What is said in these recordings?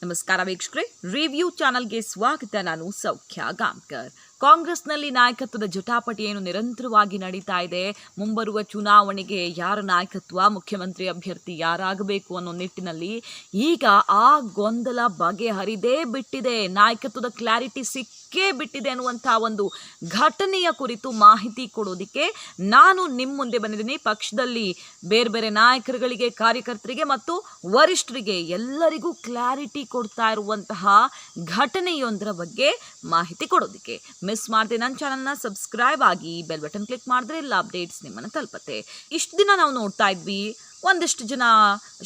ನಮಸ್ಕಾರ ವೀಕ್ಷಕರೇ, ರಿವ್ಯೂ ಚಾನಲ್ಗೆ ಸ್ವಾಗತ. ನಾನು ಸೌಖ್ಯ ಗಾಂವ್ಕರ್. ಕಾಂಗ್ರೆಸ್ನಲ್ಲಿ ನಾಯಕತ್ವದ ಜಟಾಪಟಿ ಏನು ನಿರಂತರವಾಗಿ ನಡೀತಾ ಇದೆ. ಮುಂಬರುವ ಚುನಾವಣೆಗೆ ಯಾರ ನಾಯಕತ್ವ, ಮುಖ್ಯಮಂತ್ರಿ ಅಭ್ಯರ್ಥಿ ಯಾರಾಗಬೇಕು ಅನ್ನೋ ನಿಟ್ಟಿನಲ್ಲಿ ಈಗ ಆ ಗೊಂದಲ ಬಗೆಹರಿದೇ ಬಿಟ್ಟಿದೆ. ನಾಯಕತ್ವದ ಕ್ಲಾರಿಟಿ ಸಿಕ್ಕೇ ಬಿಟ್ಟಿದೆ ಅನ್ನುವಂಥ ಒಂದು ಘಟನೆಯ ಕುರಿತು ಮಾಹಿತಿ ಕೊಡೋದಕ್ಕೆ ನಾನು ನಿಮ್ಮ ಮುಂದೆ ಬಂದಿದ್ದೀನಿ. ಪಕ್ಷದಲ್ಲಿ ಬೇರೆ ಬೇರೆ ನಾಯಕರುಗಳಿಗೆ, ಕಾರ್ಯಕರ್ತರಿಗೆ ಮತ್ತು ವರಿಷ್ಠರಿಗೆ ಎಲ್ಲರಿಗೂ ಕ್ಲಾರಿಟಿ ಕೊಡ್ತಾ ಇರುವಂತಹ ಘಟನೆಯೊಂದರ ಬಗ್ಗೆ ಮಾಹಿತಿ ಕೊಡೋದಕ್ಕೆ. ಮಿಸ್ ಮಾಡದೆ ನನ್ನ ಚಾನಲ್ನ ಸಬ್ಸ್ಕ್ರೈಬ್ ಆಗಿ, ಬೆಲ್ ಬಟನ್ ಕ್ಲಿಕ್ ಮಾಡಿದ್ರೆ ಎಲ್ಲ ಅಪ್ಡೇಟ್ಸ್ ನಿಮ್ಮನ್ನು ತಲುಪತ್ತೆ. ಇಷ್ಟು ದಿನ ನಾವು ನೋಡ್ತಾ ಇದ್ವಿ, ಒಂದಿಷ್ಟು ಜನ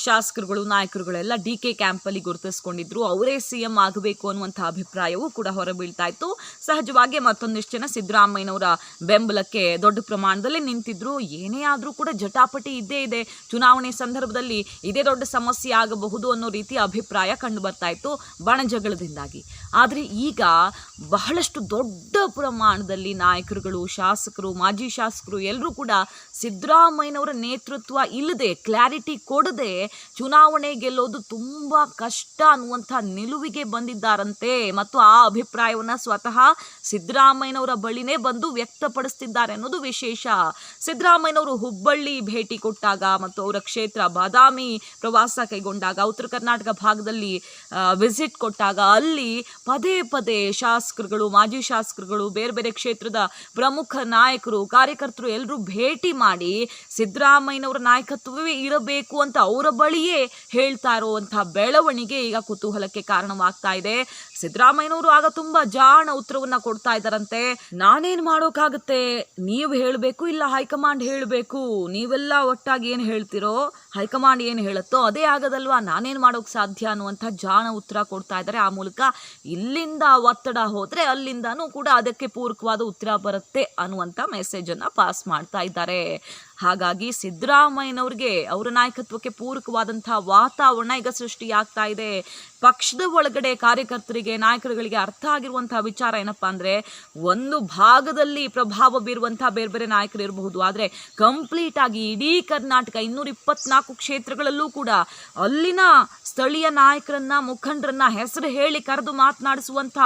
ಶಾಸಕರುಗಳು, ನಾಯಕರುಗಳೆಲ್ಲ DK ಕ್ಯಾಂಪಲ್ಲಿ ಗುರುತಿಸ್ಕೊಂಡಿದ್ರು. ಅವರೇ CM ಆಗಬೇಕು ಅನ್ನುವಂಥ ಅಭಿಪ್ರಾಯವೂ ಕೂಡ ಹೊರಬೀಳ್ತಾ ಇತ್ತು. ಸಹಜವಾಗಿ ಮತ್ತೊಂದಿಷ್ಟು ಜನ ಸಿದ್ದರಾಮಯ್ಯನವರ ಬೆಂಬಲಕ್ಕೆ ದೊಡ್ಡ ಪ್ರಮಾಣದಲ್ಲಿ ನಿಂತಿದ್ರು. ಏನೇ ಆದರೂ ಕೂಡ ಜಟಾಪಟಿ ಇದ್ದೇ ಇದೆ. ಚುನಾವಣೆ ಸಂದರ್ಭದಲ್ಲಿ ಇದೇ ದೊಡ್ಡ ಸಮಸ್ಯೆ ಆಗಬಹುದು ಅನ್ನೋ ರೀತಿಯ ಅಭಿಪ್ರಾಯ ಕಂಡು ಬರ್ತಾ ಇತ್ತು ಬಣಜಗಳದಿಂದಾಗಿ. ಆದರೆ ಈಗ ಬಹಳಷ್ಟು ದೊಡ್ಡ ಪ್ರಮಾಣದಲ್ಲಿ ನಾಯಕರುಗಳು, ಶಾಸಕರು, ಮಾಜಿ ಶಾಸಕರು ಎಲ್ಲರೂ ಕೂಡ ಸಿದ್ದರಾಮಯ್ಯನವರ ನೇತೃತ್ವ ಇಲ್ಲದೆ, ಕ್ಲಾರಿಟಿ ಕೊಡದೆ ಚುನಾವಣೆ ಗೆಲ್ಲೋದು ತುಂಬ ಕಷ್ಟ ಅನ್ನುವಂಥ ನಿಲುವಿಗೆ ಬಂದಿದ್ದಾರಂತೆ. ಮತ್ತು ಆ ಅಭಿಪ್ರಾಯವನ್ನು ಸ್ವತಃ ಸಿದ್ದರಾಮಯ್ಯನವರ ಬಳಿನೇ ಬಂದು ವ್ಯಕ್ತಪಡಿಸ್ತಿದ್ದಾರೆ ಅನ್ನೋದು ವಿಶೇಷ. ಸಿದ್ದರಾಮಯ್ಯನವರು ಹುಬ್ಬಳ್ಳಿ ಭೇಟಿ ಕೊಟ್ಟಾಗ ಮತ್ತು ಅವರ ಕ್ಷೇತ್ರ ಬಾದಾಮಿ ಪ್ರವಾಸ ಕೈಗೊಂಡಾಗ, ಉತ್ತರ ಕರ್ನಾಟಕ ಭಾಗದಲ್ಲಿ ವಿಸಿಟ್ ಕೊಟ್ಟಾಗ ಅಲ್ಲಿ ಪದೇ ಪದೇ ಶಾಸಕರುಗಳು, ಮಾಜಿ ಶಾಸಕರುಗಳು, ಬೇರೆ ಬೇರೆ ಕ್ಷೇತ್ರದ ಪ್ರಮುಖ ನಾಯಕರು, ಕಾರ್ಯಕರ್ತರು ಎಲ್ಲರೂ ಭೇಟಿ ಮಾಡಿ ಸಿದ್ದರಾಮಯ್ಯನವರ ನಾಯಕತ್ವವೇ ಇರಬೇಕು ಅಂತ ಅವರ ಬಳಿಯೇ ಹೇಳ್ತಾ ಇರುವಂಥ ಬೆಳವಣಿಗೆ ಈಗ ಕುತೂಹಲಕ್ಕೆ ಕಾರಣವಾಗ್ತಾ ಇದೆ. ಸಿದ್ದರಾಮಯ್ಯನವರು ಆಗ ತುಂಬಾ ಜಾಣ ಉತ್ತರವನ್ನ ಕೊಡ್ತಾ ಇದ್ದಾರಂತೆ. ನಾನೇನ್ ಮಾಡೋಕ್ಕಾಗುತ್ತೆ, ನೀವು ಹೇಳಬೇಕು, ಇಲ್ಲ ಹೈಕಮಾಂಡ್ ಹೇಳಬೇಕು, ನೀವೆಲ್ಲ ಒಟ್ಟಾಗಿ ಏನು ಹೇಳ್ತಿರೋ, ಹೈಕಮಾಂಡ್ ಏನು ಹೇಳುತ್ತೋ ಅದೇ ಆಗೋದಲ್ವಾ, ನಾನೇನು ಮಾಡೋಕೆ ಸಾಧ್ಯ ಅನ್ನುವಂಥ ಜಾಣ ಉತ್ತರ ಕೊಡ್ತಾ ಇದ್ದಾರೆ. ಆ ಮೂಲಕ ಇಲ್ಲಿಂದ ಒತ್ತಡ ಹೋದರೆ ಅಲ್ಲಿಂದನೂ ಕೂಡ ಅದಕ್ಕೆ ಪೂರಕವಾದ ಉತ್ತರ ಬರುತ್ತೆ ಅನ್ನುವಂಥ ಮೆಸೇಜನ್ನು ಪಾಸ್ ಮಾಡ್ತಾ ಇದ್ದಾರೆ. ಹಾಗಾಗಿ ಸಿದ್ದರಾಮಯ್ಯನವ್ರಿಗೆ, ಅವರ ನಾಯಕತ್ವಕ್ಕೆ ಪೂರಕವಾದಂಥ ವಾತಾವರಣ ಈಗ ಸೃಷ್ಟಿಯಾಗ್ತಾ ಇದೆ. ಪಕ್ಷದ ಒಳಗಡೆ ಕಾರ್ಯಕರ್ತರಿಗೆ, ನಾಯಕರುಗಳಿಗೆ ಅರ್ಥ ಆಗಿರುವಂಥ ವಿಚಾರ ಏನಪ್ಪಾ ಅಂದರೆ, ಒಂದು ಭಾಗದಲ್ಲಿ ಪ್ರಭಾವ ಬೀರುವಂಥ ಬೇರೆ ಬೇರೆ ನಾಯಕರು ಇರಬಹುದು, ಆದರೆ ಕಂಪ್ಲೀಟ್ ಆಗಿ ಇಡೀ ಕರ್ನಾಟಕ 224 ಕ್ಷೇತ್ರಗಳಲ್ಲೂ ಕೂಡ ಅಲ್ಲಿನ ಸ್ಥಳೀಯ ನಾಯಕರನ್ನ, ಮುಖಂಡರನ್ನ ಹೆಸರು ಹೇಳಿ ಕರೆದು ಮಾತನಾಡಿಸುವಂಥ,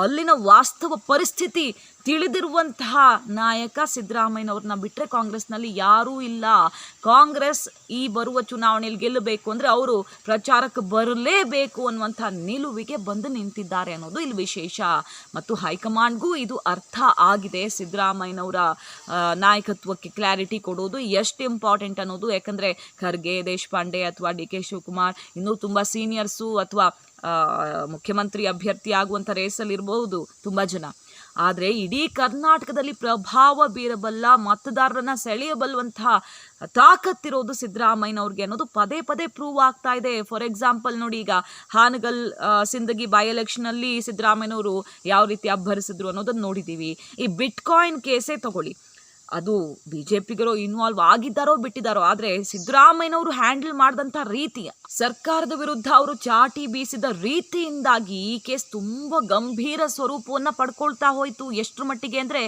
ಅಲ್ಲಿನ ವಾಸ್ತವ ಪರಿಸ್ಥಿತಿ ತಿಳಿದಿರುವಂತಹ ನಾಯಕ ಸಿದ್ದರಾಮಯ್ಯನವ್ರನ್ನ ಬಿಟ್ಟರೆ ಕಾಂಗ್ರೆಸ್ನಲ್ಲಿ ಯಾರೂ ಇಲ್ಲ. ಕಾಂಗ್ರೆಸ್ ಈ ಬರುವ ಚುನಾವಣೆಯಲ್ಲಿ ಗೆಲ್ಲಬೇಕು ಅಂದರೆ ಅವರು ಪ್ರಚಾರಕ್ಕೆ ಬರಲೇಬೇಕು ಅನ್ನುವಂಥ ನಿಲುವಿಗೆ ಬಂದು ನಿಂತಿದ್ದಾರೆ ಅನ್ನೋದು ಇಲ್ಲಿ ವಿಶೇಷ. ಮತ್ತು ಹೈಕಮಾಂಡ್ಗೂ ಇದು ಅರ್ಥ ಆಗಿದೆ. ಸಿದ್ದರಾಮಯ್ಯನವರ ನಾಯಕತ್ವಕ್ಕೆ ಕ್ಲಾರಿಟಿ ಕೊಡೋದು ಎಷ್ಟು ಇಂಪಾರ್ಟೆಂಟ್ ಅನ್ನೋದು. ಯಾಕಂದರೆ ಖರ್ಗೆ, ದೇಶಪಾಂಡೆ ಅಥವಾ DK ಶಿವಕುಮಾರ್ ಇನ್ನೂ ತುಂಬ ಸೀನಿಯರ್ಸು ಅಥವಾ ಮುಖ್ಯಮಂತ್ರಿ ಅಭ್ಯರ್ಥಿ ಆಗುವಂಥ ರೇಸಲ್ಲಿ ಇರಬಹುದು ತುಂಬ ಜನ. ಆದರೆ ಇಡೀ ಕರ್ನಾಟಕದಲ್ಲಿ ಪ್ರಭಾವ ಬೀರಬಲ್ಲ, ಮತದಾರರನ್ನ ಸೆಳೆಯಬಲ್ಲುವಂತಹ ತಾಕತ್ತಿರೋದು ಸಿದ್ದರಾಮಯ್ಯನವ್ರಿಗೆ ಅನ್ನೋದು ಪದೇ ಪದೇ ಪ್ರೂವ್ ಆಗ್ತಾ ಇದೆ. ಫಾರ್ ಎಕ್ಸಾಂಪಲ್ ನೋಡಿ, ಈಗ ಹಾನಗಲ್ ಸಿಂದಗಿ ಬೈ ಎಲೆಕ್ಷನಲ್ಲಿ ಸಿದ್ದರಾಮಯ್ಯನವರು ಯಾವ ರೀತಿ ಅಬ್ಬರಿಸಿದ್ರು ಅನ್ನೋದನ್ನು ನೋಡಿದ್ದೀವಿ. ಈ ಬಿಟ್ಕಾಯಿನ್ ಕೇಸೇ ತಗೊಳ್ಳಿ, ಅದು BJPಗರು ಇನ್ವಾಲ್ವ್ ಆಗಿದ್ದಾರೋ ಬಿಟ್ಟಿದ್ದಾರೋ, ಆದರೆ ಸಿದ್ದರಾಮಯ್ಯನವರು ಹ್ಯಾಂಡಲ್ ಮಾಡಿದಂಥ ರೀತಿ, ಸರ್ಕಾರದ ವಿರುದ್ಧ ಅವರು ಚಾಟಿ ಬೀಸಿದ ರೀತಿಯಿಂದಾಗಿ ಈ ಕೇಸ್ ತುಂಬ ಗಂಭೀರ ಸ್ವರೂಪವನ್ನು ಪಡ್ಕೊಳ್ತಾ ಹೋಯಿತು. ಎಷ್ಟರ ಮಟ್ಟಿಗೆ ಅಂದರೆ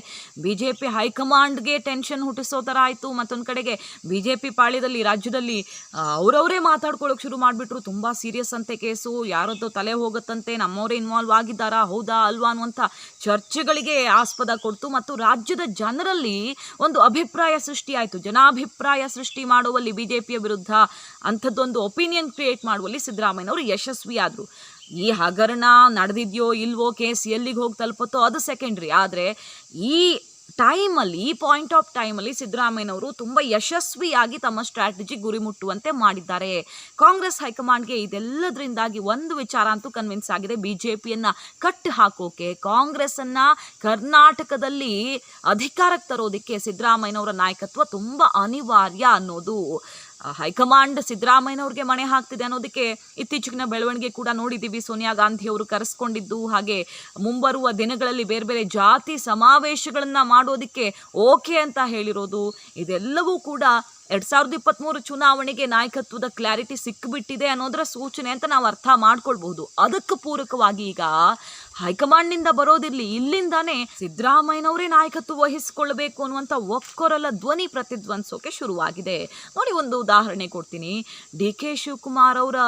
BJP ಹೈಕಮಾಂಡ್ಗೆ ಟೆನ್ಷನ್ ಹುಟ್ಟಿಸೋ ಥರ ಆಯಿತು. ಮತ್ತೊಂದು ಕಡೆಗೆ BJP ಪಾಳ್ಯದಲ್ಲಿ, ರಾಜ್ಯದಲ್ಲಿ ಅವರವರೇ ಮಾತಾಡ್ಕೊಳ್ಳೋಕೆ ಶುರು ಮಾಡಿಬಿಟ್ರು. ತುಂಬ ಸೀರಿಯಸ್ ಅಂತೆ ಕೇಸು, ಯಾರದ್ದು ತಲೆ ಹೋಗುತ್ತಂತೆ, ನಮ್ಮವರೇ ಇನ್ವಾಲ್ವ್ ಆಗಿದ್ದಾರಾ, ಹೌದಾ ಅಲ್ವಾ ಅನ್ನುವಂಥ ಚರ್ಚೆಗಳಿಗೆ ಆಸ್ಪದ ಕೊಡ್ತು. ಮತ್ತು ರಾಜ್ಯದ ಜನರಲ್ಲಿ ಒಂದು ಅಭಿಪ್ರಾಯ ಸೃಷ್ಟಿ ಆಯಿತು. ಜನಾಭಿಪ್ರಾಯ ಸೃಷ್ಟಿ ಮಾಡುವಲ್ಲಿ BJPಯ ವಿರುದ್ಧ ಅಂಥದ್ದೊಂದು ಒಪಿನಿಯನ್ ಕ್ರಿಯೇಟ್ ಮಾಡುವಲ್ಲಿ ಸಿದ್ದರಾಮಯ್ಯನವರು ಯಶಸ್ವಿಯಾದರು. ಈ ಹಗರಣ ನಡೆದಿದೆಯೋ ಇಲ್ವೋ, ಕೇಸ್ ಎಲ್ಲಿಗೆ ಹೋಗಿ ತಲುಪುತ್ತೋ ಅದು ಸೆಕೆಂಡ್ರಿ. ಆದರೆ ಈ ಟೈಮಲ್ಲಿ, ಈ ಪಾಯಿಂಟ್ ಆಫ್ ಟೈಮಲ್ಲಿ ಸಿದ್ದರಾಮಯ್ಯನವರು ತುಂಬ ಯಶಸ್ವಿಯಾಗಿ ತಮ್ಮ ಸ್ಟ್ರಾಟಜಿ ಗುರಿ ಮುಟ್ಟುವಂತೆ ಮಾಡಿದ್ದಾರೆ. ಕಾಂಗ್ರೆಸ್ ಹೈಕಮಾಂಡ್ಗೆ ಇದೆಲ್ಲದರಿಂದಾಗಿ ಒಂದು ವಿಚಾರ ಅಂತೂ ಕನ್ವಿನ್ಸ್ ಆಗಿದೆ, BJPಯನ್ನು ಕಟ್ಟಿ ಹಾಕೋಕೆ, ಕಾಂಗ್ರೆಸ್ಸನ್ನು ಕರ್ನಾಟಕದಲ್ಲಿ ಅಧಿಕಾರಕ್ಕೆ ತರೋದಕ್ಕೆ ಸಿದ್ದರಾಮಯ್ಯನವರ ನಾಯಕತ್ವ ತುಂಬ ಅನಿವಾರ್ಯ ಅನ್ನೋದು. ಹೈಕಮಾಂಡ್ ಸಿದ್ದರಾಮಯ್ಯನವ್ರಿಗೆ ಮಣೆ ಹಾಕ್ತಿದೆ ಅನ್ನೋದಕ್ಕೆ ಇತ್ತೀಚಿನ ಬೆಳವಣಿಗೆ ಕೂಡ ನೋಡಿದ್ದೀವಿ. ಸೋನಿಯಾ ಗಾಂಧಿ ಅವರು ಕರೆಸ್ಕೊಂಡಿದ್ದು, ಹಾಗೆ ಮುಂಬರುವ ದಿನಗಳಲ್ಲಿ ಬೇರೆ ಬೇರೆ ಜಾತಿ ಸಮಾವೇಶಗಳನ್ನು ಮಾಡೋದಕ್ಕೆ ಓಕೆ ಅಂತ ಹೇಳಿರೋದು, ಇದೆಲ್ಲವೂ ಕೂಡ 2023 ಚುನಾವಣೆಗೆ ನಾಯಕತ್ವದ ಕ್ಲಾರಿಟಿ ಸಿಕ್ಕಿಬಿಟ್ಟಿದೆ ಅನ್ನೋದರ ಸೂಚನೆ ಅಂತ ನಾವು ಅರ್ಥ ಮಾಡ್ಕೊಳ್ಬಹುದು. ಅದಕ್ಕೆ ಪೂರಕವಾಗಿ ಈಗ ಹೈಕಮಾಂಡ್ನಿಂದ ಬರೋದಿರ್ಲಿ, ಇಲ್ಲಿಂದಾನೇ ಸಿದ್ದರಾಮಯ್ಯನವರೇ ನಾಯಕತ್ವ ವಹಿಸಿಕೊಳ್ಳಬೇಕು ಅನ್ನುವಂಥ ಒಕ್ಕೊರಲ ಧ್ವನಿ ಪ್ರತಿಧ್ವನಿಸೋಕೆ ಶುರುವಾಗಿದೆ. ನೋಡಿ, ಒಂದು ಉದಾಹರಣೆ ಕೊಡ್ತೀನಿ. DK ಶಿವಕುಮಾರ್ ಅವರ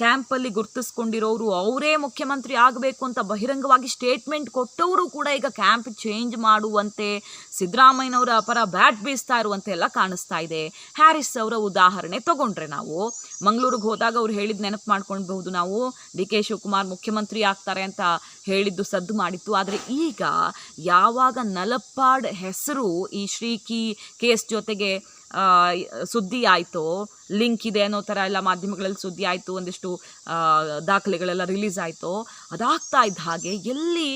ಕ್ಯಾಂಪಲ್ಲಿ ಗುರುತಿಸ್ಕೊಂಡಿರೋರು ಅವರೇ ಮುಖ್ಯಮಂತ್ರಿ ಆಗಬೇಕು ಅಂತ ಬಹಿರಂಗವಾಗಿ ಸ್ಟೇಟ್ಮೆಂಟ್ ಕೊಟ್ಟವರು ಕೂಡ ಈಗ ಕ್ಯಾಂಪ್ ಚೇಂಜ್ ಮಾಡುವಂತೆ ಸಿದ್ದರಾಮಯ್ಯನವರ ಪರ ಬ್ಯಾಟ್ ಬೀಸ್ತಾ ಇರುವಂತೆ ಎಲ್ಲ ಕಾಣಿಸ್ತಾ ಇದೆ. ಹ್ಯಾರಿಸ್ ಅವರ ಉದಾಹರಣೆ ತಗೊಂಡ್ರೆ ನಾವು ಮಂಗಳೂರಿಗೆ ಹೋದಾಗ ಅವ್ರು ಹೇಳಿದ್ ನೆನಪು ಮಾಡ್ಕೊಳ್ಬಹುದು ನಾವು. DK ಶಿವಕುಮಾರ್ ಮುಖ್ಯಮಂತ್ರಿ ಆಗ್ತಾರೆ ಅಂತ ಹೇಳಿದ್ದು ಸದ್ದು ಮಾಡಿತ್ತು. ಆದರೆ ಈಗ ಯಾವಾಗ ನಲಪ್ಪಾಡ್ ಹೆಸರು ಈ ಶ್ರೀಕಿ ಕೇಸ್ ಜೊತೆಗೆ ಸುದ್ದಿ ಆಯಿತೋ, ಲಿಂಕ್ ಇದೆ ಅನ್ನೋ ಥರ ಎಲ್ಲ ಮಾಧ್ಯಮಗಳಲ್ಲಿ ಸುದ್ದಿ ಆಯಿತು, ಒಂದಿಷ್ಟು ದಾಖಲೆಗಳೆಲ್ಲ ರಿಲೀಸ್ ಆಯಿತು, ಅದಾಗ್ತಾ ಇದ್ದ ಹಾಗೆ ಎಲ್ಲಿ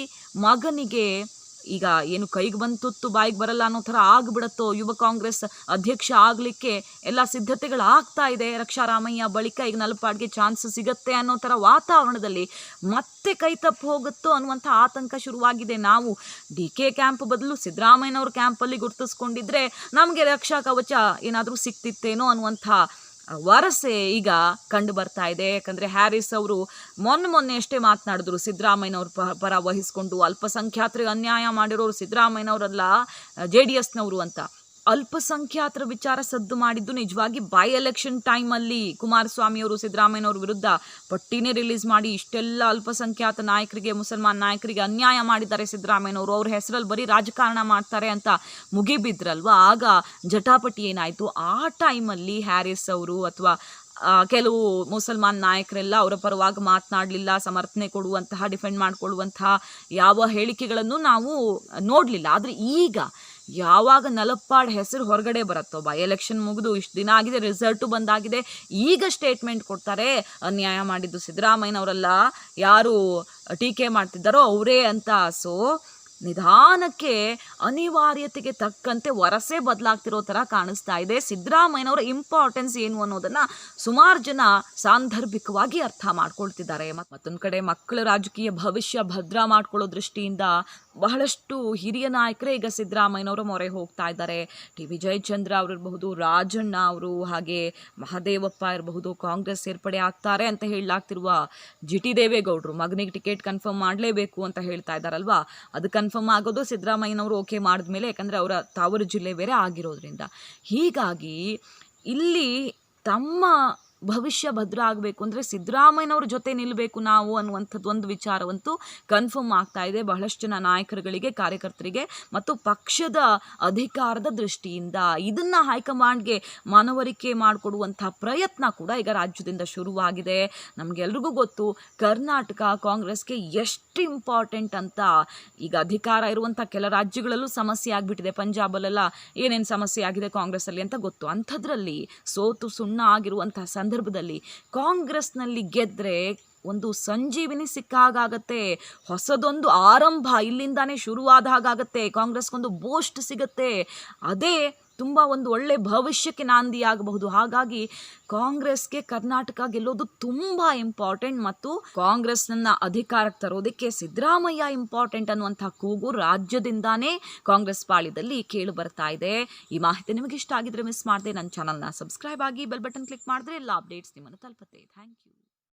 ಮಗನಿಗೆ ಈಗ ಏನು ಕೈಗೆ ಬಂತುತ್ತು ಬಾಯಿಗೆ ಬರಲ್ಲ ಅನ್ನೋ ಥರ ಆಗಿಬಿಡತ್ತೋ, ಯುವ ಕಾಂಗ್ರೆಸ್ ಅಧ್ಯಕ್ಷ ಆಗಲಿಕ್ಕೆ ಎಲ್ಲ ಸಿದ್ಧತೆಗಳಾಗ್ತಾ ಇದೆ. ರಕ್ಷಾರಾಮಯ್ಯ ಬಳಿಕ ಈಗ ನಲಪಾಡ್ಗೆ ಚಾನ್ಸ್ ಸಿಗತ್ತೆ ಅನ್ನೋ ಥರ ವಾತಾವರಣದಲ್ಲಿ ಮತ್ತೆ ಕೈ ತಪ್ಪು ಹೋಗುತ್ತೋ ಅನ್ನುವಂಥ ಆತಂಕ ಶುರುವಾಗಿದೆ. ನಾವು DK ಕ್ಯಾಂಪ್ ಬದಲು ಸಿದ್ದರಾಮಯ್ಯನವ್ರ ಕ್ಯಾಂಪಲ್ಲಿ ಗುರುತಿಸ್ಕೊಂಡಿದ್ರೆ ನಮಗೆ ರಕ್ಷಾ ಕವಚ ಏನಾದರೂ ಸಿಕ್ತಿತ್ತೇನೋ ಅನ್ನುವಂಥ ವರಸೆ ಈಗ ಕಂಡು ಬರ್ತಾ ಇದೆ. ಯಾಕಂದರೆ ಹ್ಯಾರಿಸ್ ಅವರು ಮೊನ್ನೆ ಅಷ್ಟೇ ಮಾತನಾಡಿದ್ರು, ಸಿದ್ದರಾಮಯ್ಯನವ್ರ ಪರ ವಹಿಸ್ಕೊಂಡು ಅಲ್ಪಸಂಖ್ಯಾತರಿಗೆ ಅನ್ಯಾಯ ಮಾಡಿರೋರು ಸಿದ್ದರಾಮಯ್ಯನವರಲ್ಲ JDSನವರು ಅಂತ. ಅಲ್ಪಸಂಖ್ಯಾತರ ವಿಚಾರ ಸದ್ದು ಮಾಡಿದ್ದು ನಿಜವಾಗಿ ಬೈ ಎಲೆಕ್ಷನ್ ಟೈಮಲ್ಲಿ ಕುಮಾರಸ್ವಾಮಿ ಅವರು ಸಿದ್ದರಾಮಯ್ಯನವ್ರ ವಿರುದ್ಧ ಪಟ್ಟಿನೇ ರಿಲೀಸ್ ಮಾಡಿ ಇಷ್ಟೆಲ್ಲ ಅಲ್ಪಸಂಖ್ಯಾತ ನಾಯಕರಿಗೆ, ಮುಸಲ್ಮಾನ್ ನಾಯಕರಿಗೆ ಅನ್ಯಾಯ ಮಾಡಿದ್ದಾರೆ ಸಿದ್ದರಾಮಯ್ಯನವರು, ಅವ್ರ ಹೆಸರಲ್ಲಿ ಬರೀ ರಾಜಕಾರಣ ಮಾಡ್ತಾರೆ ಅಂತ ಮುಗಿಬಿದ್ರಲ್ವ, ಆಗ ಜಟಾಪಟಿ ಏನಾಯಿತು. ಆ ಟೈಮಲ್ಲಿ ಹ್ಯಾರಿಸ್ ಅವರು ಅಥವಾ ಕೆಲವು ಮುಸಲ್ಮಾನ್ ನಾಯಕರೆಲ್ಲ ಅವರ ಪರವಾಗಿ ಮಾತನಾಡಲಿಲ್ಲ, ಸಮರ್ಥನೆ ಕೊಡುವಂತಹ, ಡಿಫೆಂಡ್ ಮಾಡಿಕೊಳ್ಳುವಂತಹ ಯಾವ ಹೇಳಿಕೆಗಳನ್ನು ನಾವು ನೋಡಲಿಲ್ಲ. ಆದರೆ ಈಗ ಯಾವಾಗ ನಲಪ್ಪಾಡ್ ಹೆಸರು ಹೊರಗಡೆ ಬರುತ್ತೋ, ಬೈ ಎಲೆಕ್ಷನ್ ಮುಗಿದು ಇಷ್ಟು ದಿನ ಆಗಿದೆ, ರಿಸಲ್ಟು ಬಂದಾಗಿದೆ, ಈಗ ಸ್ಟೇಟ್ಮೆಂಟ್ ಕೊಡ್ತಾರೆ ಅನ್ಯಾಯ ಮಾಡಿದ್ದು ಸಿದ್ದರಾಮಯ್ಯನವರಲ್ಲ, ಯಾರು ಟೀಕೆ ಮಾಡ್ತಿದ್ದಾರೋ ಅವರೇ ಅಂತ. ಸೊ ನಿಧಾನಕ್ಕೆ ಅನಿವಾರ್ಯತೆಗೆ ತಕ್ಕಂತೆ ವರಸೆ ಬದಲಾಗ್ತಿರೋ ಥರ ಕಾಣಿಸ್ತಾ ಇದೆ. ಸಿದ್ದರಾಮಯ್ಯನವರ ಇಂಪಾರ್ಟೆನ್ಸ್ ಏನು ಅನ್ನೋದನ್ನು ಸುಮಾರು ಜನ ಸಾಂದರ್ಭಿಕವಾಗಿ ಅರ್ಥ ಮಾಡ್ಕೊಳ್ತಿದ್ದಾರೆ. ಮತ್ತೊಂದು ಕಡೆ ಮಕ್ಕಳ ರಾಜಕೀಯ ಭವಿಷ್ಯ ಭದ್ರ ಮಾಡ್ಕೊಳ್ಳೋ ದೃಷ್ಟಿಯಿಂದ ಬಹಳಷ್ಟು ಹಿರಿಯ ನಾಯಕರೇ ಈಗ ಸಿದ್ದರಾಮಯ್ಯನವರ ಮೊರೆ ಹೋಗ್ತಾ ಇದ್ದಾರೆ. TB ಜಯಚಂದ್ರ ಅವರಿರಬಹುದು, ರಾಜಣ್ಣ ಅವರು, ಹಾಗೆ ಮಹದೇವಪ್ಪ ಇರಬಹುದು, ಕಾಂಗ್ರೆಸ್ ಸೇರ್ಪಡೆ ಆಗ್ತಾರೆ ಅಂತ ಹೇಳಲಾಗ್ತಿರುವ GT ದೇವೇಗೌಡರು ಮಗನಿಗೆ ಟಿಕೆಟ್ ಕನ್ಫರ್ಮ್ ಮಾಡಲೇಬೇಕು ಅಂತ ಹೇಳ್ತಾ ಇದ್ದಾರಲ್ವಾ, ಅದು ಕನ್ಫರ್ಮ್ ಆಗೋದು ಸಿದ್ದರಾಮಯ್ಯನವರು ಓಕೆ ಮಾಡಿದ್ಮೇಲೆ, ಯಾಕಂದರೆ ಅವರ ತಾವೂರು ಜಿಲ್ಲೆ ಬೇರೆ ಆಗಿರೋದ್ರಿಂದ. ಹೀಗಾಗಿ ಇಲ್ಲಿ ತಮ್ಮ ಭವಿಷ್ಯ ಭದ್ರ ಆಗಬೇಕು ಅಂದರೆ ಸಿದ್ದರಾಮಯ್ಯನವ್ರ ಜೊತೆ ನಿಲ್ಲಬೇಕು ನಾವು ಅನ್ನುವಂಥದ್ದು ಒಂದು ವಿಚಾರವಂತೂ ಕನ್ಫರ್ಮ್ ಆಗ್ತಾ ಇದೆ ಬಹಳಷ್ಟು ಜನ ನಾಯಕರುಗಳಿಗೆ, ಕಾರ್ಯಕರ್ತರಿಗೆ ಮತ್ತು ಪಕ್ಷದ ಅಧಿಕಾರದ ದೃಷ್ಟಿಯಿಂದ. ಇದನ್ನು ಹೈಕಮಾಂಡ್ಗೆ ಮನವರಿಕೆ ಮಾಡಿಕೊಡುವಂಥ ಪ್ರಯತ್ನ ಕೂಡ ಈಗ ರಾಜ್ಯದಿಂದ ಶುರುವಾಗಿದೆ. ನಮಗೆಲ್ರಿಗೂ ಗೊತ್ತು ಕರ್ನಾಟಕ ಕಾಂಗ್ರೆಸ್ಗೆ ಎಷ್ಟು ಇಂಪಾರ್ಟೆಂಟ್ ಅಂತ. ಈಗ ಅಧಿಕಾರ ಇರುವಂಥ ಕೆಲ ರಾಜ್ಯಗಳಲ್ಲೂ ಸಮಸ್ಯೆ ಆಗಿಬಿಟ್ಟಿದೆ, ಪಂಜಾಬಲ್ಲೆಲ್ಲ ಏನೇನು ಸಮಸ್ಯೆ ಆಗಿದೆ ಕಾಂಗ್ರೆಸ್ಸಲ್ಲಿ ಅಂತ ಗೊತ್ತು. ಅಂಥದ್ರಲ್ಲಿ ಸೋತು ಸುಣ್ಣ ಆಗಿರುವಂಥ ಸಂದರ್ಭದಲ್ಲಿ ಕಾಂಗ್ರೆಸ್ನಲ್ಲಿ ಗೆದ್ರೆ ಒಂದು ಸಂಜೀವಿನಿ ಸಿಕ್ಕಾಗತ್ತೆ, ಹೊಸದೊಂದು ಆರಂಭ ಇಲ್ಲಿಂದಾನೇ ಶುರುವಾದ ಹಾಗಾಗತ್ತೆ, ಕಾಂಗ್ರೆಸ್ಗೊಂದು ಬೂಸ್ಟ್ ಸಿಗತ್ತೆ, ಅದೇ ತುಂಬ ಒಂದು ಒಳ್ಳೆ ಭವಿಷ್ಯಕ್ಕೆ ನಾಂದಿಯಾಗಬಹುದು. ಹಾಗಾಗಿ ಕಾಂಗ್ರೆಸ್ಗೆ ಕರ್ನಾಟಕ ಗೆಲ್ಲೋದು ತುಂಬ ಇಂಪಾರ್ಟೆಂಟ್ ಮತ್ತು ಕಾಂಗ್ರೆಸ್ನ ಅಧಿಕಾರಕ್ಕೆ ತರೋದಕ್ಕೆ ಸಿದ್ದರಾಮಯ್ಯ ಇಂಪಾರ್ಟೆಂಟ್ ಅನ್ನುವಂಥ ಕೂಗು ರಾಜ್ಯದಿಂದಾನೇ ಕಾಂಗ್ರೆಸ್ ಪಾಳ್ಯದಲ್ಲಿ ಕೇಳಿ ಬರ್ತಾ ಇದೆ. ಈ ಮಾಹಿತಿ ನಿಮಗೆ ಇಷ್ಟ ಆಗಿದ್ರೆ ಮಿಸ್ ಮಾಡದೆ ನನ್ನ ಚಾನಲ್ನ ಸಬ್ಸ್ಕ್ರೈಬ್ ಆಗಿ ಬೆಲ್ ಬಟನ್ ಕ್ಲಿಕ್ ಮಾಡಿದ್ರೆ ಎಲ್ಲ ಅಪ್ಡೇಟ್ಸ್ ನಿಮ್ಮನ್ನು ತಲುಪುತ್ತೆ. Thank you.